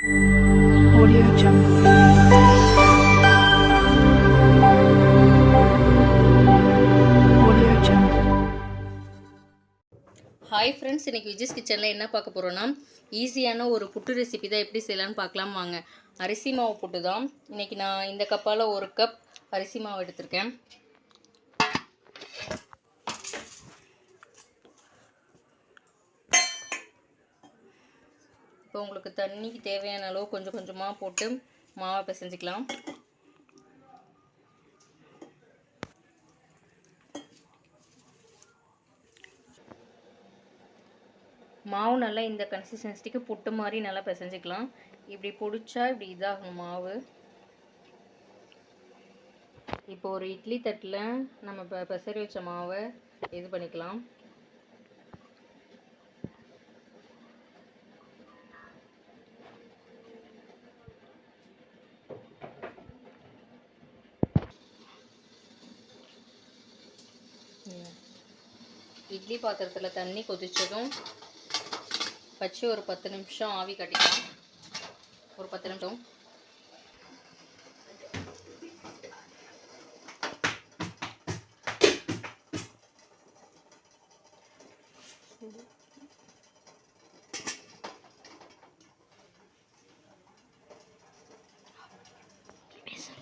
Audio Jungle. Audio Jungle. Hi friends, இன்றைக்கி விஜய்ஸ் கிச்சனில் என்ன பார்க்க போகிறோன்னா ஈஸியான ஒரு புட்டு ரெசிபி தான் எப்படி செய்யலான்னு பார்க்கலாம் வாங்க. அரிசி மாவு புட்டு தான் இன்றைக்கி நான் இந்த கப்பால் 1 கப் அரிசி மாவு எடுத்திருக்கேன். இப்போ உங்களுக்கு தண்ணிக்கு தேவையான அளவு கொஞ்சம் கொஞ்சமாக போட்டு மாவை பிசைஞ்சிக்கலாம். மாவு நல்லா இந்த கன்சிஸ்டன்சிக்கு புட்டு மாதிரி நல்லா பிசைஞ்சிக்கலாம். இப்படி பிடிச்சா இப்படி இதாகும் மாவு. இப்போ ஒரு இட்லி தட்டில் நம்ம பிசறி வச்ச மாவை இது பண்ணிக்கலாம். இட்லி பாத்திரத்தில் தண்ணி கொதிச்சதும் வச்சு ஒரு 10 நிமிஷம் ஆவி கட்டிக்கலாம். ஒரு 10 நிமிஷம்.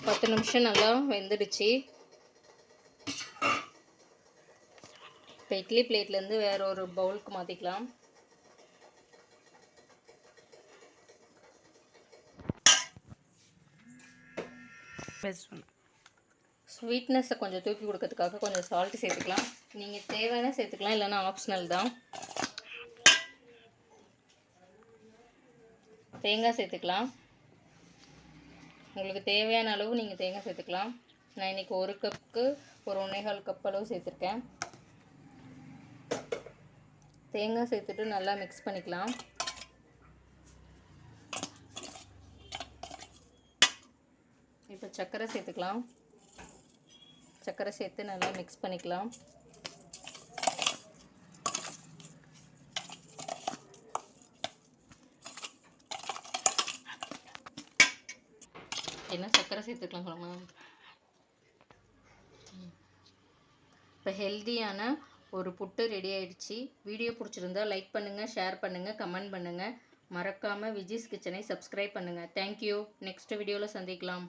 பத்து நிமிஷம் நல்லா வெந்துடுச்சு. இப்போ இட்லி பிளேட்லேருந்து வேற ஒரு பவுலுக்கு மாற்றிக்கலாம். ஸ்வீட்னஸை கொஞ்சம் தூக்கி கொடுக்கறதுக்காக கொஞ்சம் சால்ட்டு சேர்த்துக்கலாம். நீங்கள் தேவையான சேர்த்துக்கலாம், இல்லைன்னா ஆப்ஷனல் தான். தேங்காய் சேர்த்துக்கலாம். உங்களுக்கு தேவையான அளவு நீங்கள் தேங்காய் சேர்த்துக்கலாம். நான் இன்றைக்கி 1 கப்புக்கு ஒரு 1.25 கப் அளவு சேர்த்துருக்கேன். தேங்காய் சேர்த்துட்டு நல்லா மிக்ஸ் பண்ணிக்கலாம். இப்போ சர்க்கரை சேர்த்துக்கலாம். சர்க்கரை சேர்த்து நல்லா மிக்ஸ் பண்ணிக்கலாம். என்ன சர்க்கரை சேர்த்துக்கலாமா? இப்போ ஹெல்தியான ஒரு புட்டு ரெடி ஆயிடுச்சு. வீடியோ பிடிச்சிருந்தா லைக் பண்ணுங்கள், ஷேர் பண்ணுங்கள், கமெண்ட் பண்ணுங்கள். மறக்காமல் விஜய்ஸ் கிச்சனை சப்ஸ்கிரைப் பண்ணுங்கள். தேங்க்யூ. நெக்ஸ்ட் வீடியோவில் சந்திக்கலாம்.